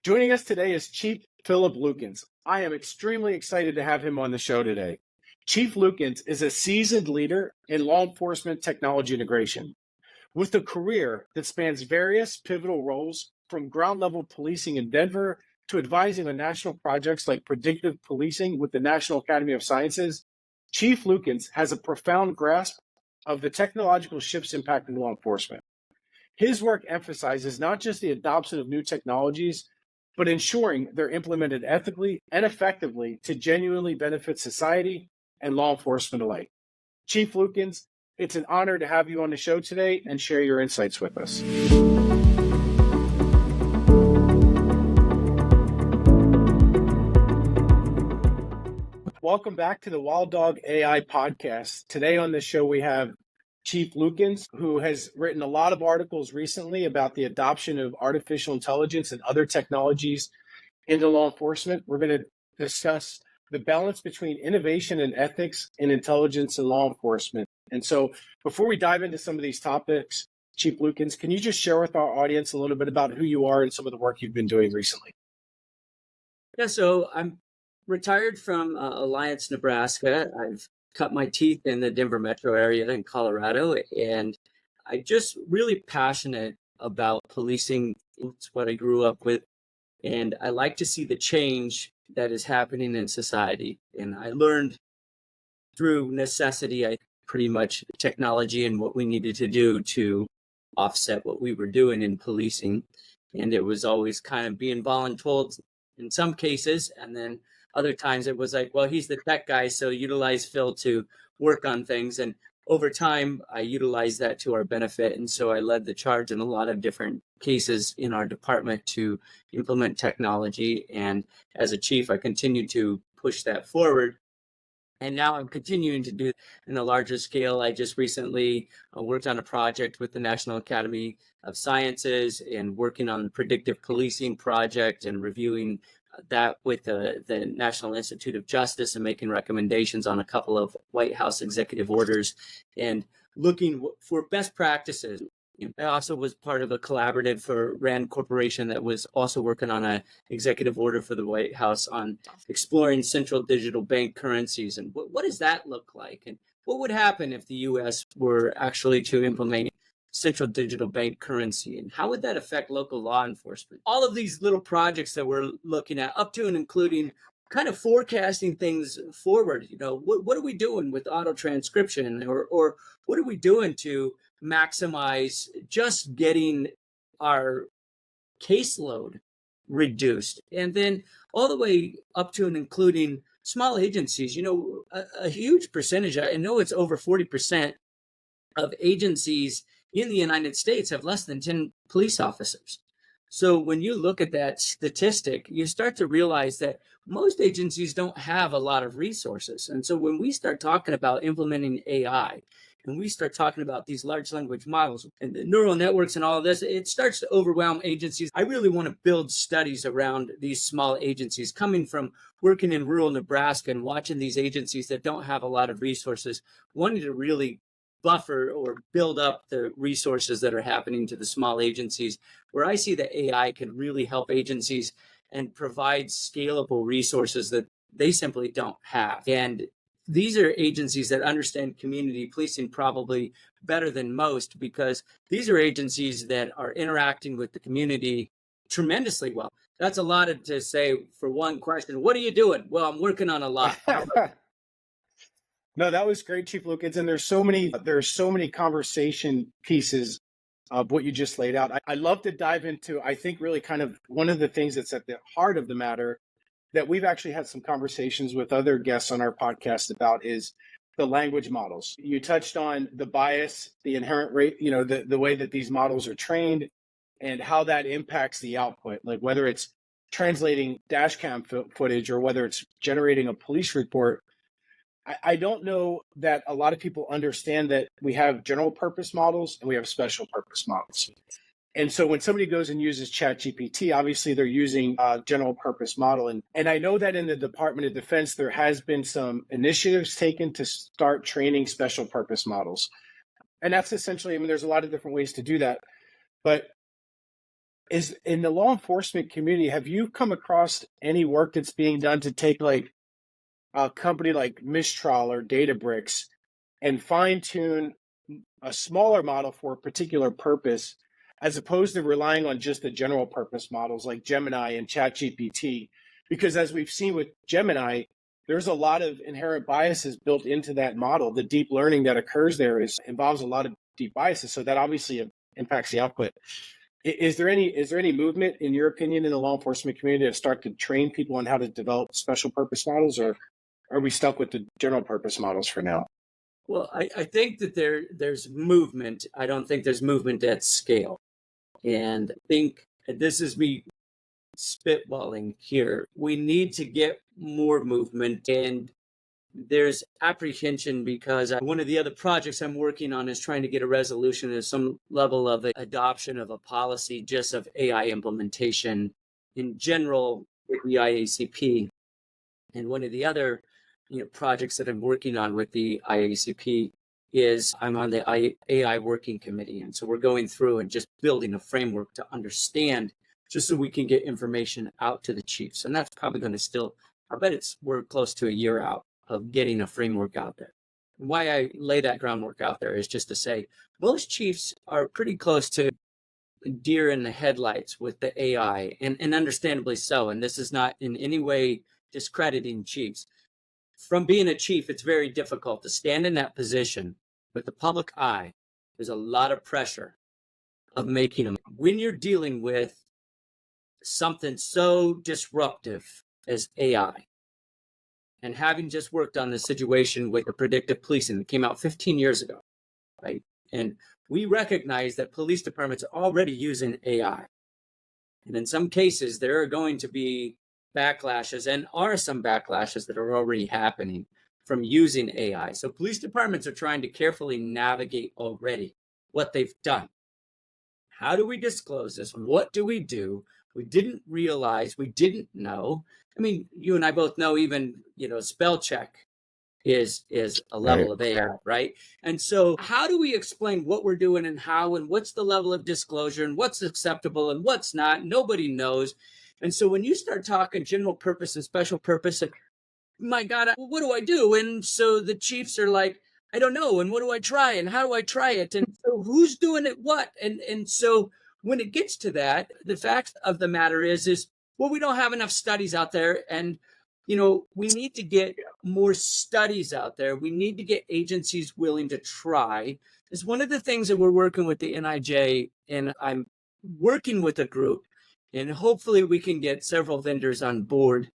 Joining us today is Chief Philip Lukens. I am extremely excited to have him on the show today. Chief Lukens is a seasoned leader in law enforcement technology integration. With a career that spans various pivotal roles from ground level policing in Denver to advising on national projects like predictive policing with the National Academy of Sciences, Chief Lukens has a profound grasp of the technological shifts impacting law enforcement. His work emphasizes not just the adoption of new technologies, but ensuring they're implemented ethically and effectively to genuinely benefit society and law enforcement alike. Chief Lukens, it's an honor to have you on the show today and share your insights with us. Welcome back to the Wild Dog AI podcast. Today on the show, we have Chief Lukens, who has written a lot of articles recently about the adoption of artificial intelligence and other technologies into law enforcement. We're going to discuss the balance between innovation and ethics in intelligence and law enforcement. And so before we dive into some of these topics, Chief Lukens, can you just share with our audience a little bit about who you are and some of the work you've been doing recently? Yeah, so I'm retired from Alliance, Nebraska. I've cut my teeth in the Denver metro area in Colorado, and I'm just really passionate about policing. It's what I grew up with, and I like to see the change that is happening in society. And I learned through necessity, pretty much technology and what we needed to do to offset what we were doing in policing. And it was always kind of being voluntold in some cases, and then other times it was like, well, he's the tech guy, so utilize Phil to work on things. And over time, I utilized that to our benefit. And so I led the charge in a lot of different cases in our department to implement technology. And as a chief, I continued to push that forward. And now I'm continuing to do in a larger scale. I just recently worked on a project with the National Academy of Sciences and working on the predictive policing project and reviewing that with the National Institute of Justice and making recommendations on a couple of White House executive orders and looking for best practices. I also was part of a collaborative for Rand Corporation that was also working on an executive order for the White House on exploring central digital bank currencies. And what does that look like? And what would happen if the U.S. were actually to implement central digital bank currency? And how would that affect local law enforcement? All of these little projects that we're looking at, up to and including kind of forecasting things forward. What are we doing with auto transcription, or what are we doing to maximize just getting our caseload reduced? And then all the way up to and including small agencies. A huge percentage, I know it's over 40% of agencies in the United States have less than 10 police officers. So when you look at that statistic, you start to realize that most agencies don't have a lot of resources. And so when we start talking about implementing AI, and we start talking about these large language models and the neural networks and all of this, it starts to overwhelm agencies. I really want to build studies around these small agencies, coming from working in rural Nebraska and watching these agencies that don't have a lot of resources, wanting to really buffer or build up the resources that are happening to the small agencies, where I see that AI can really help agencies and provide scalable resources that they simply don't have. And these are agencies that understand community policing probably better than most, because these are agencies that are interacting with the community tremendously well. That's a lot to say for one question. What are you doing? Well, I'm working on a lot. No, that was great, Chief Lukens. And there's so many conversation pieces of what you just laid out. I love to dive into, I think, really kind of one of the things that's at the heart of the matter that we've actually had some conversations with other guests on our podcast about is the language models. You touched on the bias, the inherent rate, the way that these models are trained and how that impacts the output, like whether it's translating dash cam footage or whether it's generating a police report. I don't know that a lot of people understand that we have general purpose models and we have special purpose models. And so when somebody goes and uses ChatGPT, obviously they're using a general purpose model. And I know that in the Department of Defense, there has been some initiatives taken to start training special purpose models. And that's essentially, there's a lot of different ways to do that. But Is in the law enforcement community, have you come across any work that's being done to take like a company like Mistral or Databricks and fine tune a smaller model for a particular purpose, as opposed to relying on just the general purpose models like Gemini and ChatGPT? Because as we've seen with Gemini, there's a lot of inherent biases built into that model. The deep learning that occurs there involves a lot of deep biases. So that obviously impacts the output. Is there any movement, in your opinion, in the law enforcement community to start to train people on how to develop special purpose models, or are we stuck with the general purpose models for now? Well, I think that there's movement. I don't think there's movement at scale. And I think this is me spitballing here. We need to get more movement, and there's apprehension because one of the other projects I'm working on is trying to get a resolution of some level of adoption of a policy just of AI implementation in general with the IACP. And one of the other projects that I'm working on with the IACP is I'm on the AI working committee. And so we're going through and just building a framework to understand just so we can get information out to the chiefs. And that's probably going to still, I bet we're close to a year out of getting a framework out there. Why I lay that groundwork out there is just to say most chiefs are pretty close to deer in the headlights with the AI, and understandably so. And this is not in any way discrediting chiefs. From being a chief, it's very difficult to stand in that position with the public eye. There's a lot of pressure of making them. When you're dealing with something so disruptive as AI, and having just worked on the situation with the predictive policing that came out 15 years ago, right? And we recognize that police departments are already using AI. And in some cases, there are going to be backlashes, and are some backlashes that are already happening from using AI. So police departments are trying to carefully navigate already what they've done. How do we disclose this? What do? We didn't realize, we didn't know. I mean, you and I both know even, spell check is a level of AI, right? And so how do we explain what we're doing and how, and what's the level of disclosure and what's acceptable and what's not? Nobody knows. And so when you start talking general purpose and special purpose, and my God, what do I do? And so the chiefs are like, I don't know. And what do I try? And how do I try it? And so who's doing it what? And so when it gets to that, the fact of the matter is, well, we don't have enough studies out there. And, we need to get more studies out there. We need to get agencies willing to try. It's one of the things that we're working with the NIJ, and I'm working with a group, and hopefully we can get several vendors on board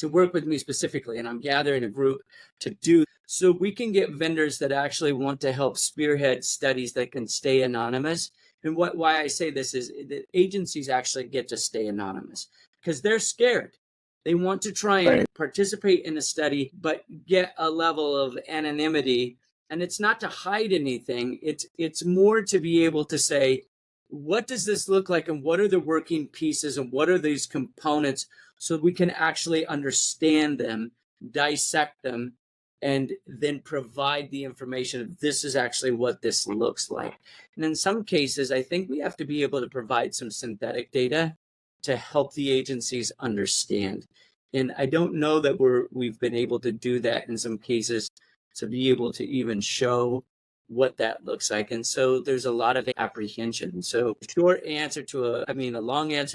to work with me specifically. And I'm gathering a group to do so we can get vendors that actually want to help spearhead studies that can stay anonymous. And why I say this is that agencies actually get to stay anonymous because they're scared. They want to try and participate in a study, but get a level of anonymity. And it's not to hide anything. It's more to be able to say, what does this look like? And what are the working pieces? And what are these components? So we can actually understand them, dissect them, and then provide the information. This is actually what this looks like. And in some cases, I think we have to be able to provide some synthetic data to help the agencies understand. And I don't know that we've been able to do that in some cases to be able to even show what that looks like. And so there's a lot of apprehension. So a long answer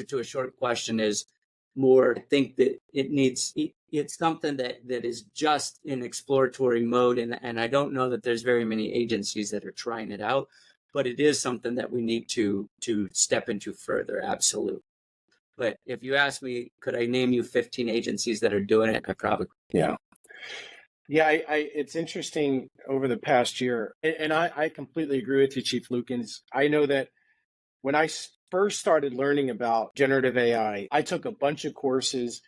to a short question is more, I think that it's something that is just in exploratory mode. And I don't know that there's very many agencies that are trying it out, but it is something that we need to step into further. Absolutely. But if you ask me, could I name you 15 agencies that are doing it? I probably. Yeah. Yeah, it's interesting over the past year, and I completely agree with you, Chief Lukens. I know that when I first started learning about generative AI, I took a bunch of courses,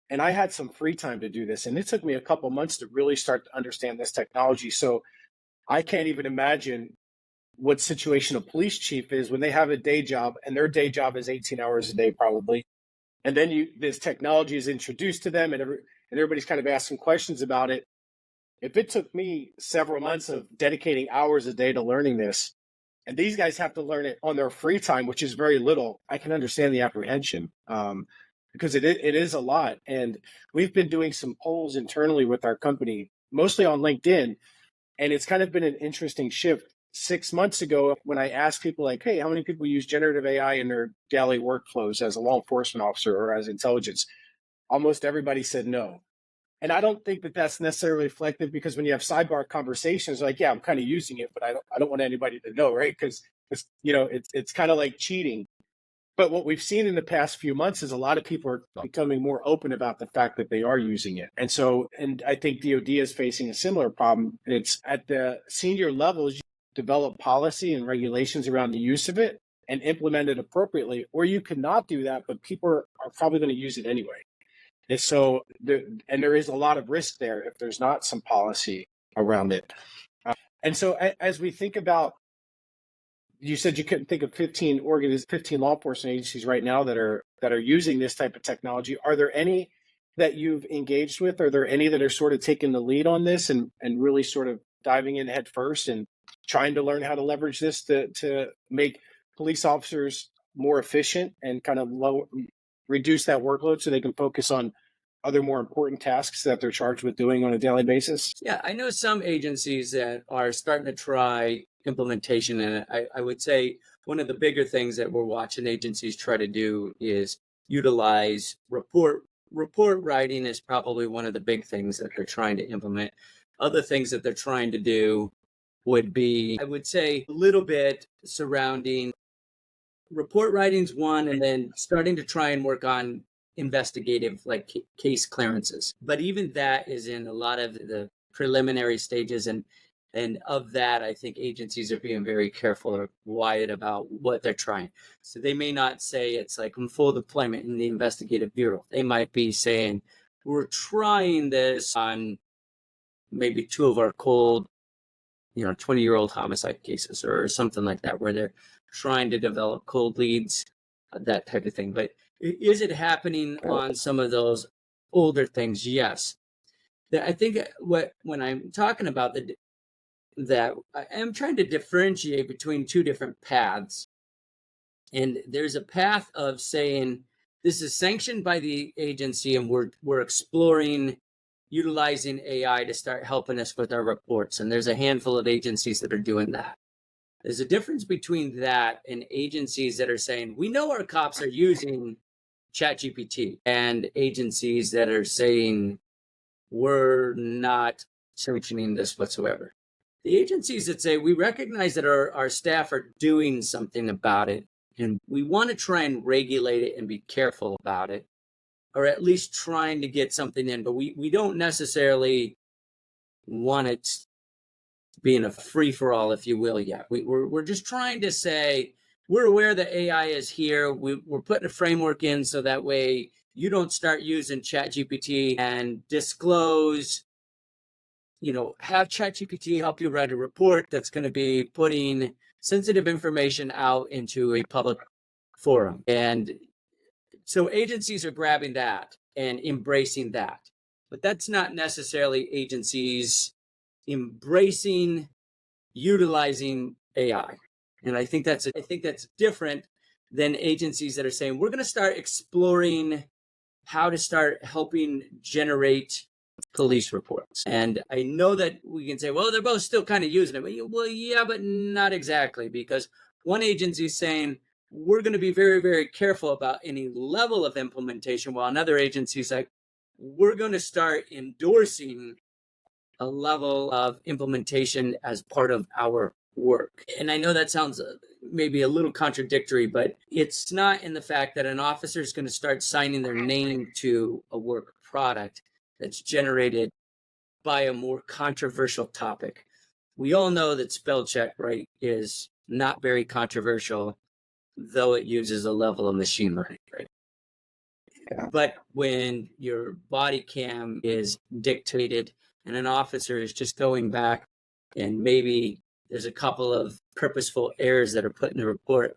and I had some free time to do this, and it took me a couple months to really start to understand this technology. So I can't even imagine what situation a police chief is when they have a day job, and their day job is 18 hours a day probably, and then this technology is introduced to them, and everybody's kind of asking questions about it. If it took me several months of dedicating hours a day to learning this, And these guys have to learn it on their free time, which is very little. I can understand the apprehension because it is a lot. And we've been doing some polls internally with our company, mostly on LinkedIn. And it's kind of been an interesting shift. 6 months ago, when I asked people like, hey, how many people use generative AI in their daily workflows as a law enforcement officer or as intelligence? Almost everybody said no. And I don't think that that's necessarily reflective because when you have sidebar conversations, like, yeah, I'm kind of using it, but I don't want anybody to know, right? Because it's kind of like cheating. But what we've seen in the past few months is a lot of people are becoming more open about the fact that they are using it. And I think DoD is facing a similar problem. It's at the senior levels, you develop policy and regulations around the use of it and implement it appropriately, or you cannot do that, but people are probably going to use it anyway. And so there is a lot of risk there if there's not some policy around it. And so as we think about, you said you couldn't think of 15 law enforcement agencies right now that are using this type of technology. Are there any that you've engaged with? Are there any that are sort of taking the lead on this and really sort of diving in head first and trying to learn how to leverage this to make police officers more efficient and kind of reduce that workload so they can focus on other more important tasks that they're charged with doing on a daily basis? Yeah, I know some agencies that are starting to try implementation, and I would say one of the bigger things that we're watching agencies try to do is utilize report writing is probably one of the big things that they're trying to implement. Other things that they're trying to do would be, I would say, a little bit surrounding report writing's one, and then starting to try and work on investigative, like case clearances. But even that is in a lot of the preliminary stages, and of that, I think agencies are being very careful or quiet about what they're trying. So they may not say it's like full deployment in the investigative bureau. They might be saying, we're trying this on maybe two of our cold 20-year-old homicide cases or something like that, where they're trying to develop cold leads, that type of thing. But is it happening on some of those older things? Yes. I think when I'm talking about that I am trying to differentiate between two different paths. And there's a path of saying this is sanctioned by the agency and we're exploring utilizing AI to start helping us with our reports. And there's a handful of agencies that are doing that. There's a difference between that and agencies that are saying, we know our cops are using ChatGPT, and agencies that are saying, we're not sanctioning this whatsoever. The agencies that say, we recognize that our staff are doing something about it, and we want to try and regulate it and be careful about it, or at least trying to get something in, but we don't necessarily want it being a free-for-all, if you will, yet. We're just trying to say, we're aware that AI is here. We're putting a framework in so that way you don't start using ChatGPT and disclose, have ChatGPT help you write a report that's going to be putting sensitive information out into a public forum. And so agencies are grabbing that and embracing that. But that's not necessarily agencies embracing, utilizing AI. And I think that's different than agencies that are saying, we're going to start exploring how to start helping generate police reports. And I know that we can say, well, they're both still kind of using it. Well, yeah, but not exactly, because one agency is saying, we're going to be very, very careful about any level of implementation, while another agency is like, we're going to start endorsing a level of implementation as part of our work. And I know that sounds maybe a little contradictory, but it's not in the fact that an officer is going to start signing their name to a work product that's generated by a more controversial topic. We all know that spell check, right, is not very controversial, though it uses a level of machine learning, right? Yeah. But when your body cam is dictated and an officer is just going back and maybe there's a couple of purposeful errors that are put in the report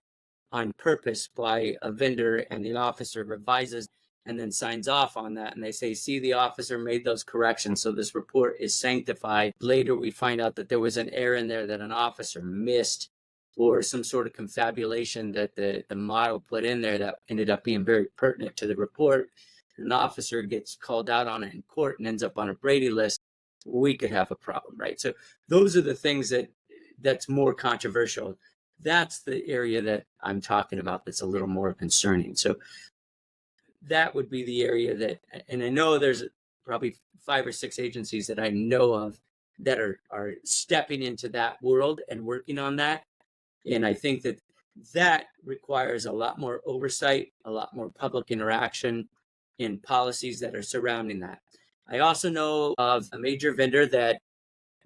on purpose by a vendor, and the officer revises and then signs off on that, and they say, see, the officer made those corrections, so this report is sanctified. Later we find out that there was an error in there that an officer missed, or some sort of confabulation that the model put in there that ended up being very pertinent to the report, an officer gets called out on it in court and ends up on a Brady list, we could have a problem, right? So those are the things that's more controversial. That's the area that I'm talking about that's a little more concerning. So that would be the area that, and I know there's probably 5 or 6 agencies that I know of that are stepping into that world and working on that. And I think that requires a lot more oversight, a lot more public interaction in policies that are surrounding that. I also know of a major vendor that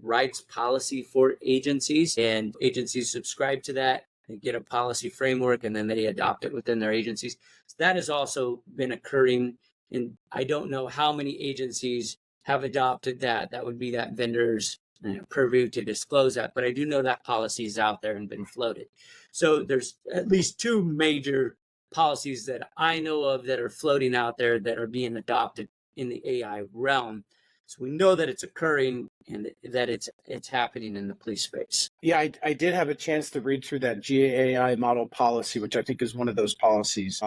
writes policy for agencies, and agencies subscribe to that. They get a policy framework and then they adopt it within their agencies. So that has also been occurring. And I don't know how many agencies have adopted that. That would be that vendor's purview to disclose that. But I do know that policy is out there and been floated. So there's at least 2 major policies that I know of that are floating out there that are being adopted in the AI realm. So we know that it's occurring and that it's happening in the police space. Yeah, I did have a chance to read through that GAI Model Policy, which I think is one of those policies.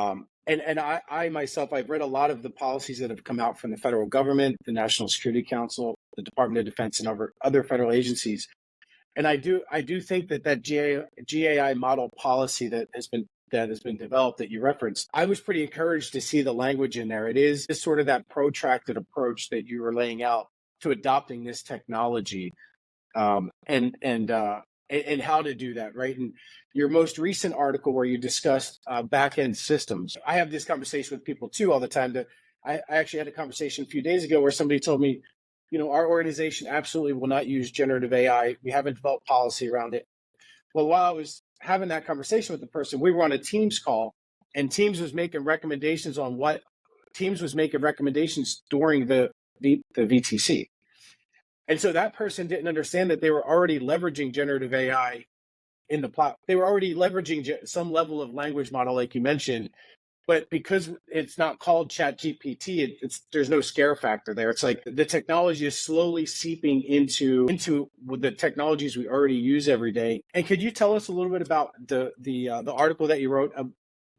And I myself, I've read a lot of the policies that have come out from the federal government, the National Security Council, the Department of Defense, and other federal agencies. And I do think that GAI Model Policy that has been developed that you referenced, I was pretty encouraged to see the language in there. It is sort of that protracted approach that you were laying out to adopting this technology, and how to do that, right? And your most recent article where you discussed back-end systems, I have this conversation with people too all the time. I actually had a conversation a few days ago where somebody told me, our organization absolutely will not use generative AI. We haven't developed policy around it. Well, while I was having that conversation with the person, we were on a Teams call, and Teams was making recommendations during the VTC. And so that person didn't understand that they were already leveraging generative AI in the plot. They were already leveraging some level of language model, like you mentioned, but because it's not called ChatGPT, there's no scare factor there. It's like the technology is slowly seeping into the technologies we already use every day. And could you tell us a little bit about the article that you wrote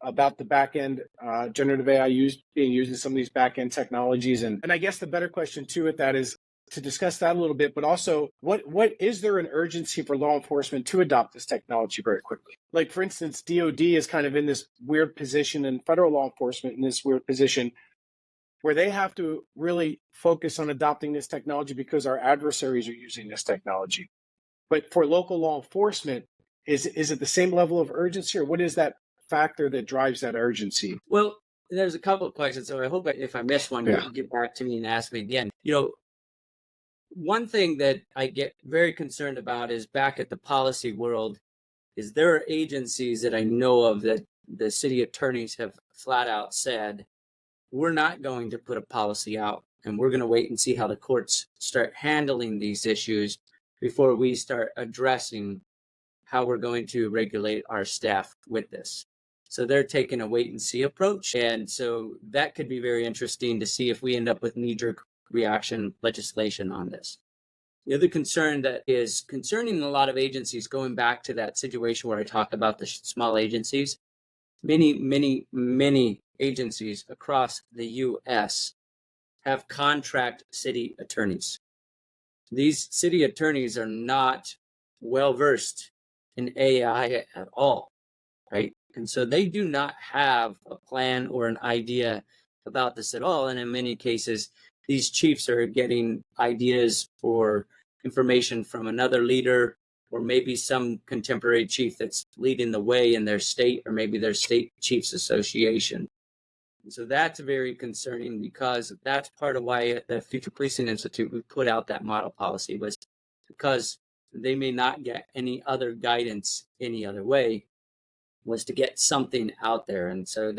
about the back end generative AI being used in some of these back end technologies? And I guess the better question too with that is to discuss that a little bit, but also what is there an urgency for law enforcement to adopt this technology very quickly? Like, for instance, DOD is kind of in this weird position, and federal law enforcement in this weird position where they have to really focus on adopting this technology because our adversaries are using this technology. But for local law enforcement, is it the same level of urgency, or what is that factor that drives that urgency? Well, there's a couple of questions, so I hope if I miss one, you can get back to me and ask me again. One thing that I get very concerned about is back at the policy world is there are agencies that I know of that the city attorneys have flat out said, we're not going to put a policy out and we're going to wait and see how the courts start handling these issues before we start addressing how we're going to regulate our staff with this. So they're taking a wait and see approach. And so that could be very interesting to see if we end up with knee-jerk reaction legislation on this. The other concern that is concerning a lot of agencies, going back to that situation where I talked about the small agencies, many agencies across the U.S. have contract city attorneys. These city attorneys are not well versed in AI at all, right? And so they do not have a plan or an idea about this at all. And in many cases, these chiefs are getting ideas or information from another leader, or maybe some contemporary chief that's leading the way in their state, or maybe their state chiefs association. And so that's very concerning, because that's part of why at the Future Policing Institute we put out that model policy, was because they may not get any other guidance any other way, was to get something out there. And so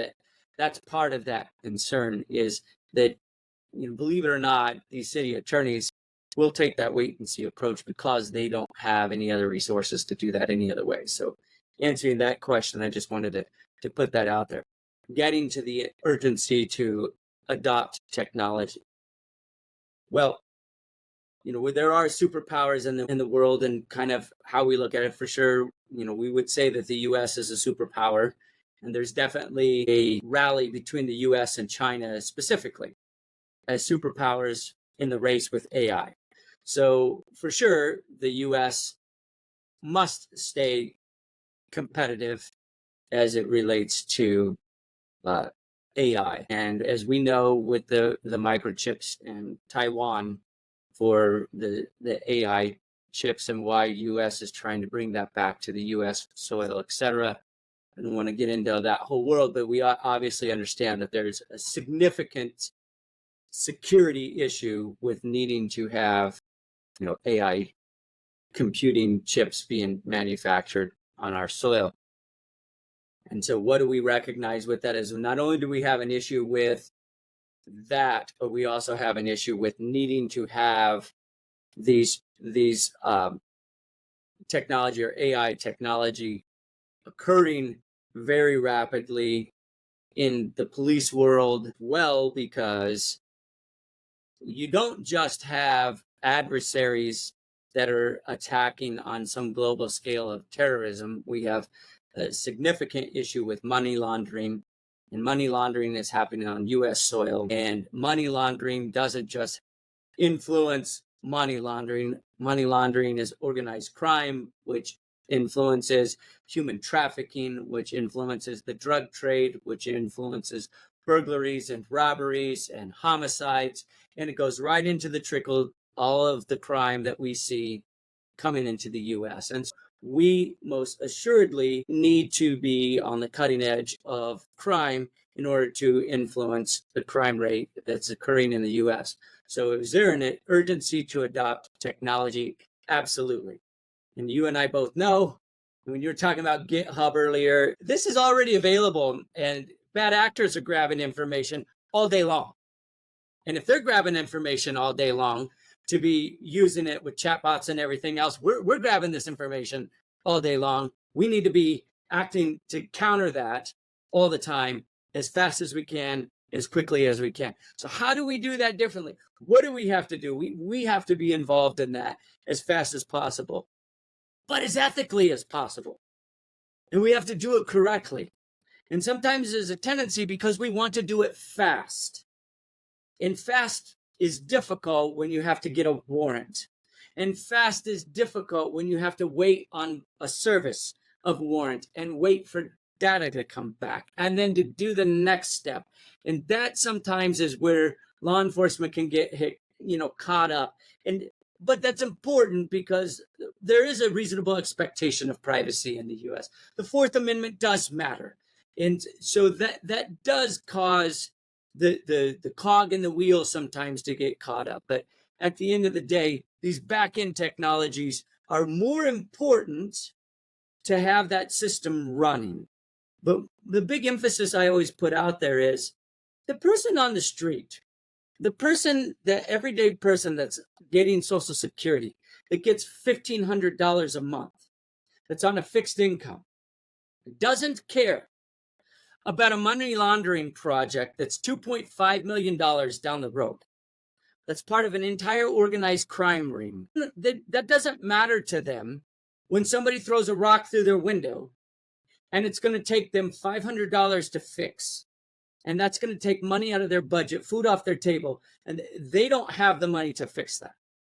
that's part of that concern, is that, believe it or not, these city attorneys will take that wait and see approach because they don't have any other resources to do that any other way. So answering that question, I just wanted to put that out there. Getting to the urgency to adopt technology. Well, there are superpowers in the world, and kind of how we look at it. For sure, we would say that the US is a superpower, and there's definitely a rally between the US and China specifically as superpowers in the race with AI. So for sure, the US must stay competitive as it relates to AI. And as we know, with the microchips in Taiwan for the AI chips, and why US is trying to bring that back to the US soil, etc. I don't want to get into that whole world, but we obviously understand that there's a significant security issue with needing to have, AI computing chips being manufactured on our soil. And so what do we recognize with that is not only do we have an issue with that, but we also have an issue with needing to have these technology or AI technology occurring very rapidly in the police world. Well, because you don't just have adversaries that are attacking on some global scale of terrorism. We have a significant issue with money laundering, and money laundering is happening on US soil. And money laundering doesn't just influence money laundering. Money laundering is organized crime, which influences human trafficking, which influences the drug trade, which influences burglaries and robberies and homicides. And it goes right into the trickle, all of the crime that we see coming into the US. And so we most assuredly need to be on the cutting edge of crime in order to influence the crime rate that's occurring in the US. So is there an urgency to adopt technology? Absolutely. And you and I both know, when you were talking about GitHub earlier, this is already available, and bad actors are grabbing information all day long. And if they're grabbing information all day long to be using it with chatbots and everything else, we're grabbing this information all day long. We need to be acting to counter that all the time, as fast as we can, as quickly as we can. So how do we do that differently? What do we have to do? We have to be involved in that as fast as possible, but as ethically as possible. And we have to do it correctly. And sometimes there's a tendency, because we want to do it fast. And fast is difficult when you have to get a warrant. And fast is difficult when you have to wait on a service of warrant and wait for data to come back and then to do the next step. And that sometimes is where law enforcement can get caught up. But that's important, because there is a reasonable expectation of privacy in the US. The Fourth Amendment does matter. And so that does cause the cog in the wheel sometimes to get caught up. But at the end of the day, these back-end technologies are more important to have that system running. But the big emphasis I always put out there is the person on the street, the everyday person that's getting Social Security, that gets $1,500 a month, that's on a fixed income, doesn't care about a money laundering project that's $2.5 million down the road. That's part of an entire organized crime ring. That doesn't matter to them when somebody throws a rock through their window, and it's going to take them $500 to fix. And that's going to take money out of their budget, food off their table, and they don't have the money to fix that.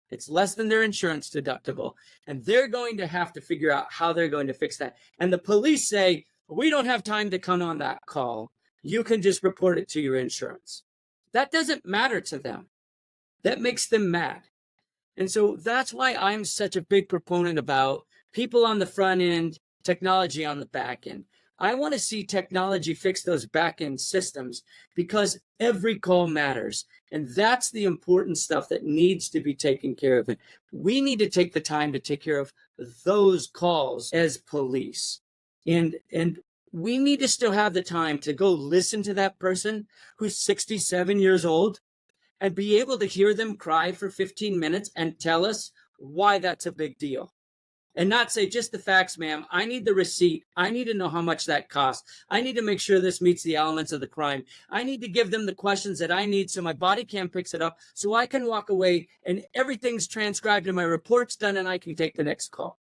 It's less than their insurance deductible, and they're going to have to figure out how they're going to fix that. And the police say, we don't have time to come on that call. You can just report it to your insurance. That doesn't matter to them. That makes them mad. And so that's why I'm such a big proponent about people on the front end, technology on the back end. I want to see technology fix those back end systems, because every call matters. And that's the important stuff that needs to be taken care of. And we need to take the time to take care of those calls as police. And we need to still have the time to go listen to that person who's 67 years old and be able to hear them cry for 15 minutes and tell us why that's a big deal. and not say just the facts, ma'am. I need the receipt. I need to know how much that costs. I need to make sure this meets the elements of the crime. I need to give them the questions that I need so my body cam picks it up so I can walk away and everything's transcribed and my report's done and I can take the next call.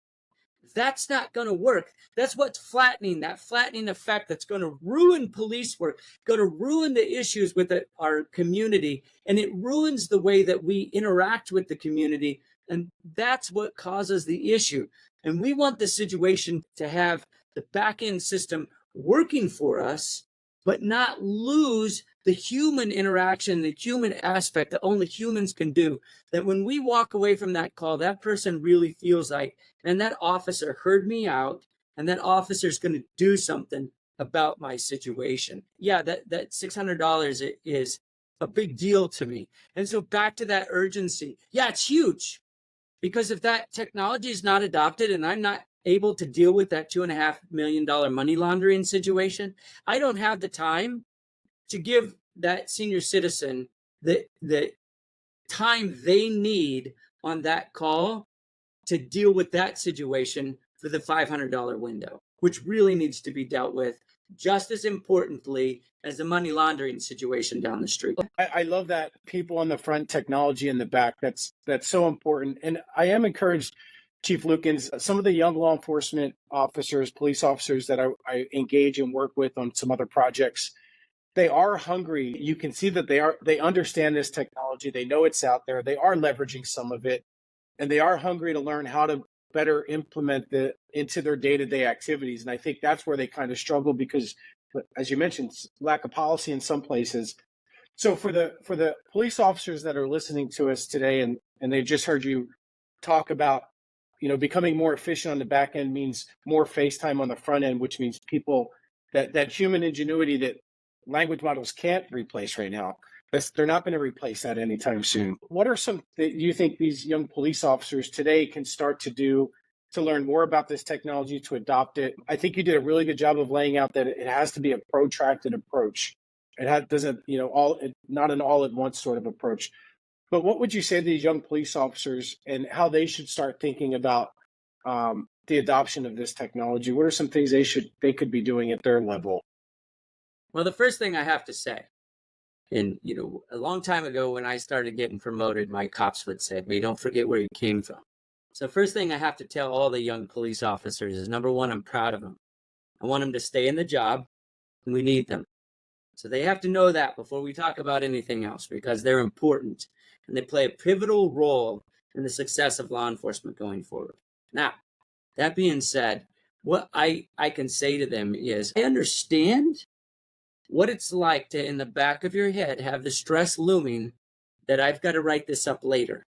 That's not going to work. That's what's flattening, that flattening effect that's going to ruin police work, going to ruin the issues with our community, and it ruins the way that we interact with the community, and that's what causes the issue. And we want the situation to have the back-end system working for us, but not lose the human interaction, the human aspect that only humans can do. That when we walk away from that call, that person really feels like, and that officer heard me out, and that officer is going to do something about my situation. Yeah, that $600 is a big deal to me. And so back to that urgency. Yeah, it's huge, because if that technology is not adopted and I'm not able to deal with that $2.5 million money laundering situation, I don't have the time to give that senior citizen the time they need on that call to deal with that situation for the $500 window, which really needs to be dealt with just as importantly as the money laundering situation down the street. I love that people on the front, technology in the back. That's so important. And I am encouraged, Chief Lukens, some of the young law enforcement officers, police officers that I engage and work with on some other projects, they are hungry. You can see that they understand this technology. They know it's out there. They are leveraging some of it, and they are hungry to learn how to better implement it into their day-to-day activities. And I think that's where they kind of struggle because, as you mentioned, lack of policy in some places. So for the police officers that are listening to us today, and they've just heard you talk about, becoming more efficient on the back end means more face time on the front end, which means people that human ingenuity that language models can't replace right now. They're not going to replace that anytime soon. What are some that you think these young police officers today can start to do to learn more about this technology, to adopt it? I think you did a really good job of laying out that it has to be a protracted approach. Doesn't, not an all at once sort of approach. But what would you say to these young police officers and how they should start thinking about the adoption of this technology? What are some things they could be doing at their level? Well, the first thing I have to say, and a long time ago when I started getting promoted, my cops would say, "Hey, don't forget where you came from." So first thing I have to tell all the young police officers is, number one, I'm proud of them. I want them to stay in the job, and we need them. So they have to know that before we talk about anything else, because they're important and they play a pivotal role in the success of law enforcement going forward. Now, that being said, what I can say to them is, I understand what it's like to, in the back of your head, have the stress looming that I've got to write this up later.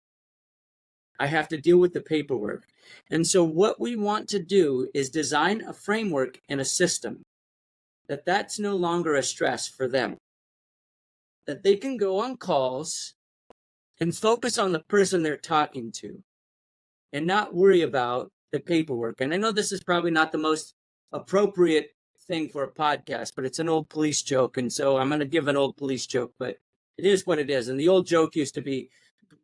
I have to deal with the paperwork. And so what we want to do is design a framework and a system that's no longer a stress for them. That they can go on calls and focus on the person they're talking to and not worry about the paperwork. And I know this is probably not the most appropriate thing for a podcast, but it's an old police joke. And so I'm going to give an old police joke, but it is what it is. And the old joke used to be,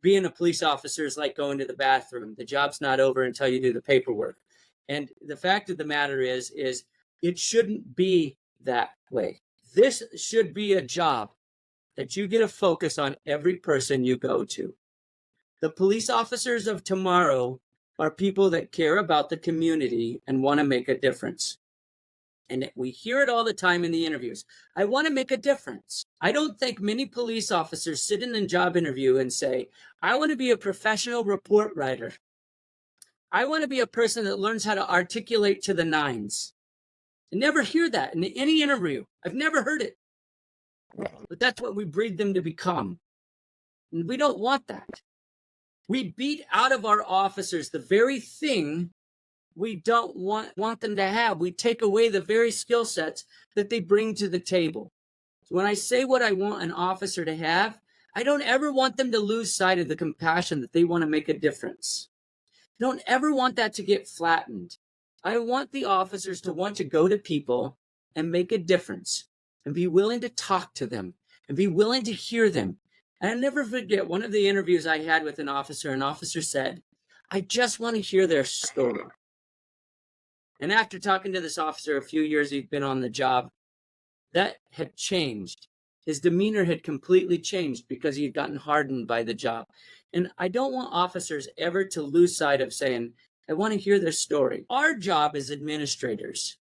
being a police officer is like going to the bathroom. The job's not over until you do the paperwork. And the fact of the matter is it shouldn't be that way. This should be a job that you get to focus on every person you go to. The police officers of tomorrow are people that care about the community and want to make a difference. And we hear it all the time in the interviews. I want to make a difference. I don't think many police officers sit in a job interview and say, I want to be a professional report writer. I want to be a person that learns how to articulate to the nines. I never hear that in any interview. I've never heard it. But that's what we breed them to become. And we don't want that. We beat out of our officers the very thing we don't want them to have. We take away the very skill sets that they bring to the table. So when I say what I want an officer to have, I don't ever want them to lose sight of the compassion that they want to make a difference. I don't ever want that to get flattened. I want the officers to want to go to people and make a difference and be willing to talk to them and be willing to hear them. And I never forget one of the interviews I had with an officer. An officer said, I just want to hear their story. And after talking to this officer a few years he'd been on the job, that had changed. His demeanor had completely changed because he had gotten hardened by the job. And I don't want officers ever to lose sight of saying, I want to hear their story. Our job as administrators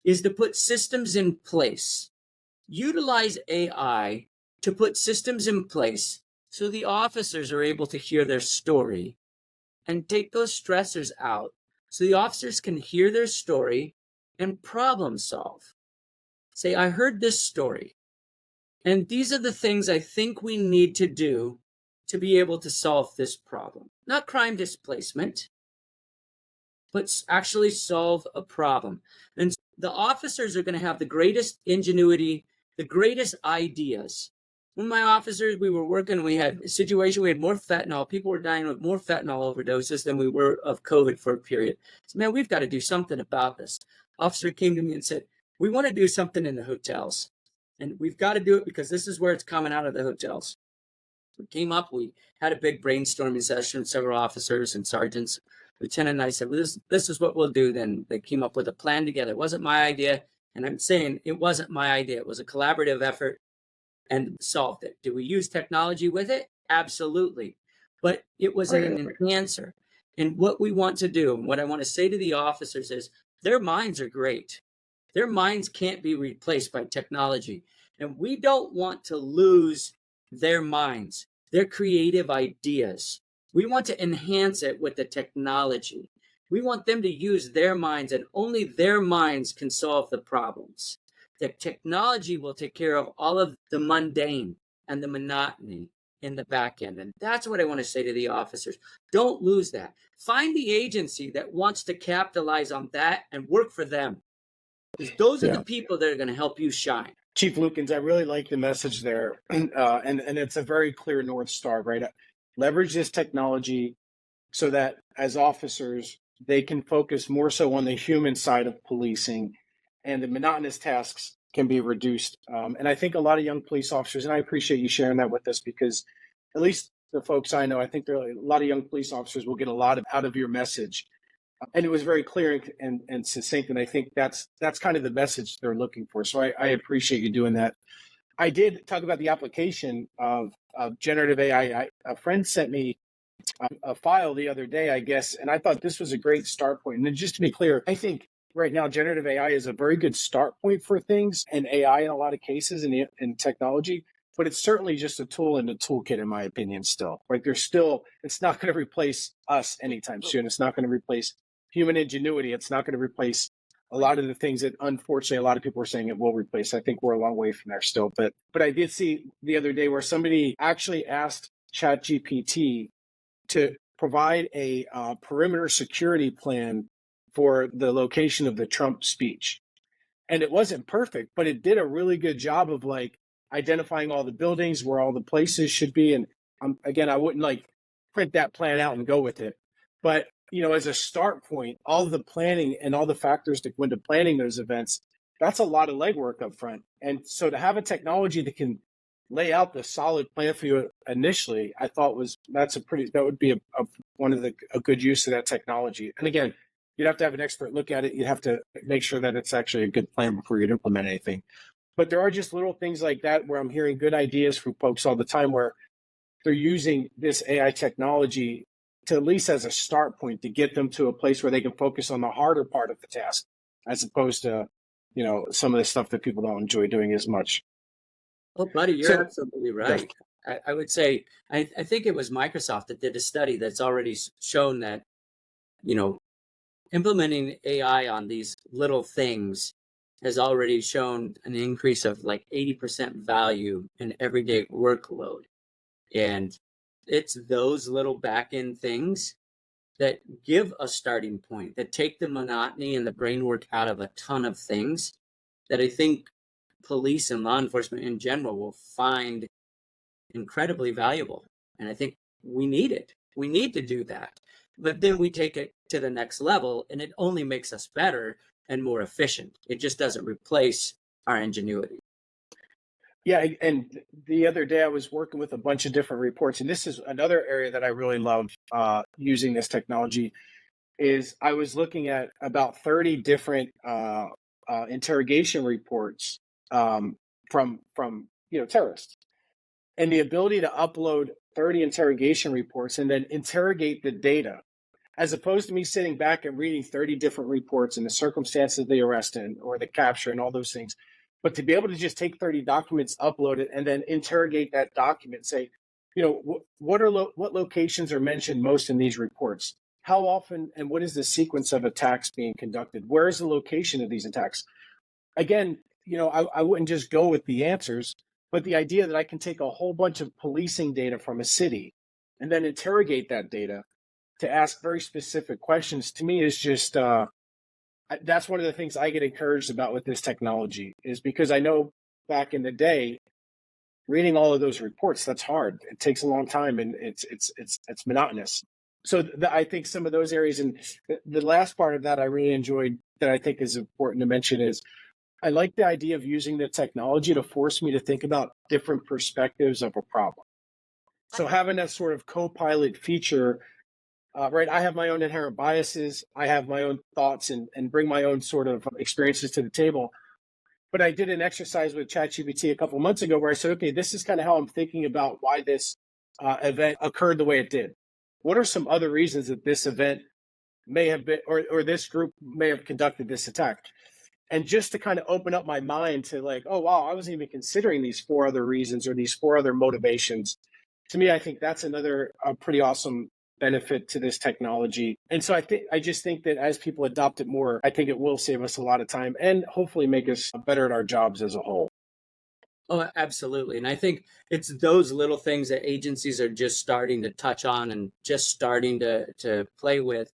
is to put systems in place, utilize AI to put systems in place so the officers are able to hear their story and take those stressors out so the officers can hear their story and problem solve. Say, I heard this story, and these are the things I think we need to do to be able to solve this problem. Not crime displacement, but actually solve a problem. And the officers are going to have the greatest ingenuity, the greatest ideas. When my officers, we were working, we had a situation, we had more fentanyl. People were dying with more fentanyl overdoses than we were of COVID for a period. So, man, we've got to do something about this. Officer came to me and said, we want to do something in the hotels. And we've got to do it because this is where it's coming out of the hotels. We came up, we had a big brainstorming session with several officers and sergeants. Lieutenant and I said, well, this is what we'll do. Then they came up with a plan together. It wasn't my idea. And I'm saying it wasn't my idea. It was a collaborative effort and solved it. Did we use technology with it? Absolutely. But it was an enhancer. And what we want to do, and what I want to say to the officers is their minds are great. Their minds can't be replaced by technology. And we don't want to lose their minds, their creative ideas. We want to enhance it with the technology. We want them to use their minds, and only their minds can solve the problems. The technology will take care of all of the mundane and the monotony in the back end. And that's what I want to say to the officers. Don't lose that. Find the agency that wants to capitalize on that and work for them. Because those are the people that are going to help you shine. Chief Lukens, I really like the message there. And it's a very clear North Star, right? Leverage this technology so that as officers, they can focus more so on the human side of policing, and the monotonous tasks can be reduced. And I think a lot of young police officers, and I appreciate you sharing that with us, because at least the folks I know, I think there are a lot of young police officers will get a lot out of your message. And it was very clear and succinct, and I think that's kind of the message they're looking for. So I appreciate you doing that. I did talk about the application of generative AI. A friend sent me a file the other day, I guess, and I thought this was a great start point. And just to be clear, I think right now generative AI is a very good start point for things, and AI in a lot of cases in technology. But it's certainly just a tool in the toolkit, in my opinion. Still, right? It's not going to replace us anytime soon. It's not going to replace human ingenuity. It's not going to replace a lot of the things that, unfortunately, a lot of people are saying it will replace. I think we're a long way from there still. But I did see the other day where somebody actually asked ChatGPT to provide a perimeter security plan for the location of the Trump speech. And it wasn't perfect, but it did a really good job of identifying all the buildings where all the places should be. And again, I wouldn't print that plan out and go with it. But, as a start point, all the planning and all the factors that go into planning those events, that's a lot of legwork up front. And so to have a technology that can lay out the solid plan for you initially, I thought that would be a good use of that technology. And again, you'd have to have an expert look at it. You'd have to make sure that it's actually a good plan before you'd implement anything. But there are just little things like that where I'm hearing good ideas from folks all the time where they're using this AI technology to at least as a start point to get them to a place where they can focus on the harder part of the task, as opposed to, some of the stuff that people don't enjoy doing as much. Oh, buddy, you're absolutely right. I would say, I think it was Microsoft that did a study that's already shown that, implementing AI on these little things has already shown an increase of 80% value in everyday workload. And it's those little back end things that give a starting point, that take the monotony and the brain work out of a ton of things that I think police and law enforcement in general will find incredibly valuable. And I think we need it. We need to do that. But then we take it to the next level, and it only makes us better and more efficient. It just doesn't replace our ingenuity. Yeah, and the other day I was working with a bunch of different reports, and this is another area that I really love using this technology. is I was looking at about 30 different interrogation reports from terrorists, and the ability to upload 30 interrogation reports and then interrogate the data, as opposed to me sitting back and reading 30 different reports and the circumstances of the arrest and or the capture and all those things. But to be able to just take 30 documents, upload it, and then interrogate that document, say, what locations are mentioned most in these reports? How often and what is the sequence of attacks being conducted? Where is the location of these attacks? Again, I wouldn't just go with the answers, but the idea that I can take a whole bunch of policing data from a city and then interrogate that data to ask very specific questions, to me is just that's one of the things I get encouraged about with this technology, is because I know back in the day, reading all of those reports, that's hard. It takes a long time and it's monotonous. So I think some of those areas, and the last part of that I really enjoyed that I think is important to mention is I like the idea of using the technology to force me to think about different perspectives of a problem. So having that sort of co-pilot feature, right? I have my own inherent biases. I have my own thoughts and bring my own sort of experiences to the table. But I did an exercise with ChatGPT a couple of months ago where I said, okay, this is kind of how I'm thinking about why this event occurred the way it did. What are some other reasons that this event may have been, or this group may have conducted this attack? And just to kind of open up my mind to like, oh, wow, I wasn't even considering these four other reasons or these four other motivations. To me, I think that's another pretty awesome benefit to this technology. And so I just think that as people adopt it more, I think it will save us a lot of time and hopefully make us better at our jobs as a whole. Oh, absolutely. And I think it's those little things that agencies are just starting to touch on and just starting to play with.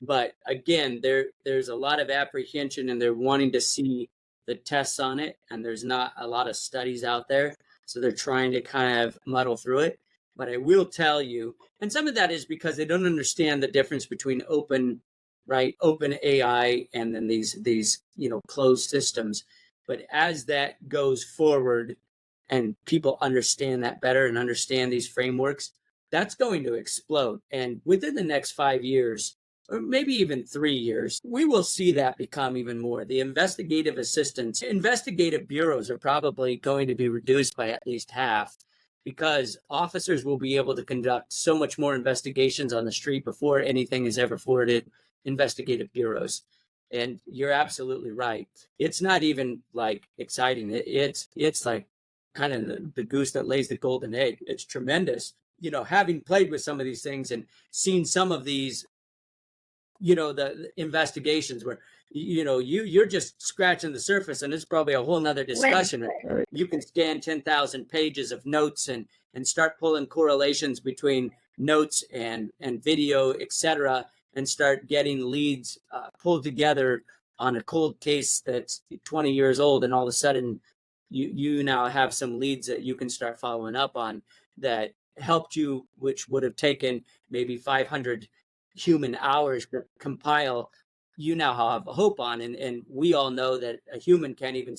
But again, there's a lot of apprehension and they're wanting to see the tests on it. And there's not a lot of studies out there. So they're trying to kind of muddle through it. But I will tell you, and some of that is because they don't understand the difference between open AI, and then these closed systems. But as that goes forward and people understand that better and understand these frameworks, that's going to explode. And within the next 5 years, or maybe even 3 years, we will see that become even more. The investigative assistants, investigative bureaus are probably going to be reduced by at least half, because officers will be able to conduct so much more investigations on the street before anything is ever forwarded investigative bureaus. And you're absolutely right. It's not even like exciting. It's like kind of the goose that lays the golden egg. It's tremendous. Having played with some of these things and seen some of these, the investigations where, you're just scratching the surface, and it's probably a whole nother discussion. You can scan 10,000 pages of notes and start pulling correlations between notes and video, etc., and start getting leads pulled together on a cold case that's 20 years old, and all of a sudden you now have some leads that you can start following up on that helped you, which would have taken maybe 500 human hours to compile. You now have a hope on, and we all know that a human can't even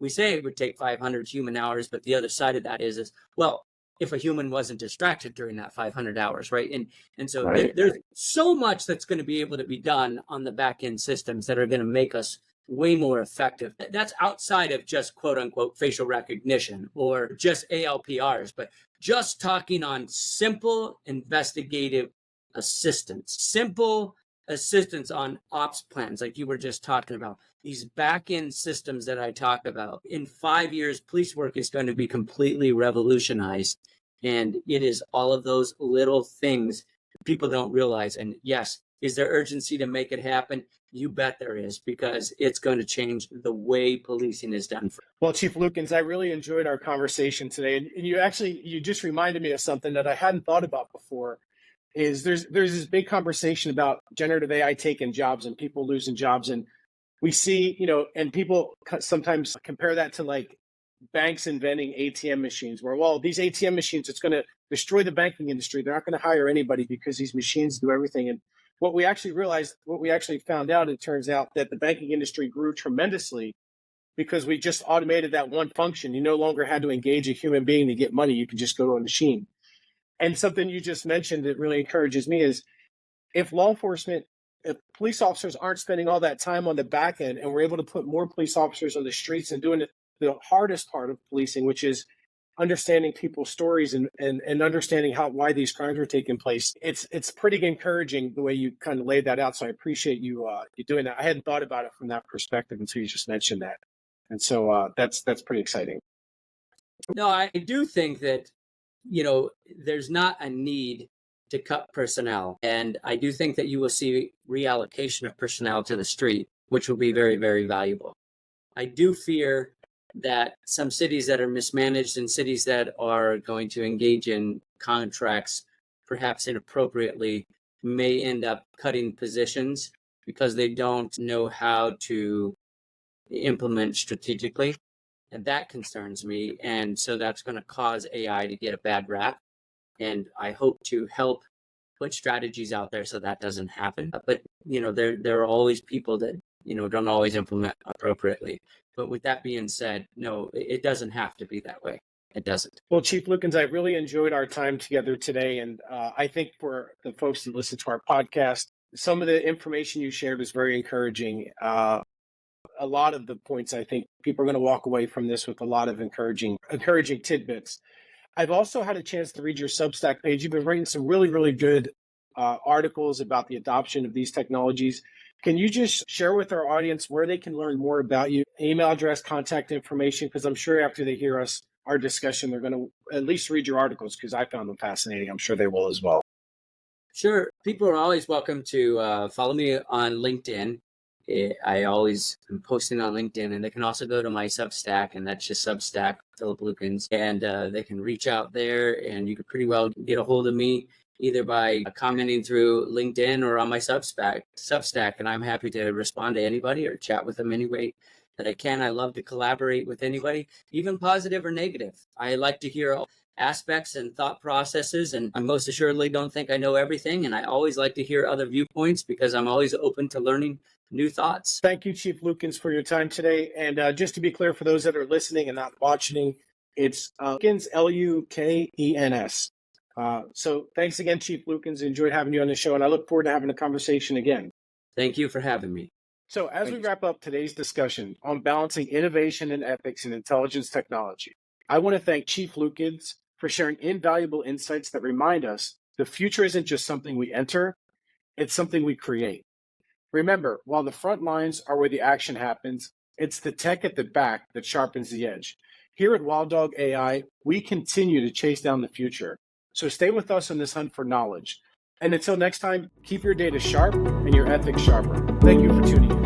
we say it would take 500 human hours, but the other side of that is well, if a human wasn't distracted during that 500 hours, right? And so there's so much that's going to be able to be done on the back end systems that are going to make us way more effective. That's outside of just quote unquote facial recognition or just ALPRs, but just talking on simple investigative simple assistance on ops plans, like you were just talking about. These back-end systems that I talk about. In 5 years, police work is going to be completely revolutionized. And it is all of those little things people don't realize. And yes, is there urgency to make it happen? You bet there is, because it's going to change the way policing is done. Well, Chief Lukens, I really enjoyed our conversation today. And you just reminded me of something that I hadn't thought about before. Is there's this big conversation about generative AI taking jobs and people losing jobs. And we see, and people sometimes compare that to like banks inventing ATM machines where, well, these ATM machines, it's going to destroy the banking industry. They're not going to hire anybody because these machines do everything. And what we actually found out, it turns out that the banking industry grew tremendously because we just automated that one function. You no longer had to engage a human being to get money. You could just go to a machine. And something you just mentioned that really encourages me is if law enforcement if police officers aren't spending all that time on the back end, and we're able to put more police officers on the streets and doing the hardest part of policing, which is understanding people's stories and understanding why these crimes are taking place, it's pretty encouraging the way you kind of laid that out. So I appreciate you doing that. I hadn't thought about it from that perspective until you just mentioned that, and so that's pretty exciting. No, I do think that, there's not a need to cut personnel. And I do think that you will see reallocation of personnel to the street, which will be very, very valuable. I do fear that some cities that are mismanaged and cities that are going to engage in contracts, perhaps inappropriately, may end up cutting positions because they don't know how to implement strategically. And that concerns me. And so that's going to cause AI to get a bad rap. And I hope to help put strategies out there so that doesn't happen. But, there are always people that, don't always implement appropriately. But with that being said, no, it doesn't have to be that way. It doesn't. Well, Chief Lukens, I really enjoyed our time together today. And I think for the folks that listen to our podcast, some of the information you shared was very encouraging. A lot of the points, I think people are going to walk away from this with a lot of encouraging tidbits. I've also had a chance to read your Substack page. You've been writing some really, really good articles about the adoption of these technologies. Can you just share with our audience where they can learn more about you, email address, contact information? Because I'm sure after they hear our discussion, they're going to at least read your articles because I found them fascinating. I'm sure they will as well. Sure. People are always welcome to follow me on LinkedIn. I always am posting on LinkedIn, and they can also go to my Substack, and that's just Substack, Philip Lukens, and they can reach out there, and you can pretty well get a hold of me either by commenting through LinkedIn or on my Substack, and I'm happy to respond to anybody or chat with them any way that I can. I love to collaborate with anybody, even positive or negative. I like to hear aspects and thought processes, and I most assuredly don't think I know everything, and I always like to hear other viewpoints because I'm always open to learning new thoughts. Thank you, Chief Lukens, for your time today. And just to be clear, for those that are listening and not watching, it's Lukens, Lukens. So thanks again, Chief Lukens. Enjoyed having you on the show, and I look forward to having a conversation again. Thank you for having me. So as we wrap up today's discussion on balancing innovation and ethics in intelligence technology, I want to thank Chief Lukens for sharing invaluable insights that remind us the future isn't just something we enter, it's something we create. Remember, while the front lines are where the action happens, it's the tech at the back that sharpens the edge. Here at Wild Dog AI, we continue to chase down the future. So stay with us on this hunt for knowledge. And until next time, keep your data sharp and your ethics sharper. Thank you for tuning in.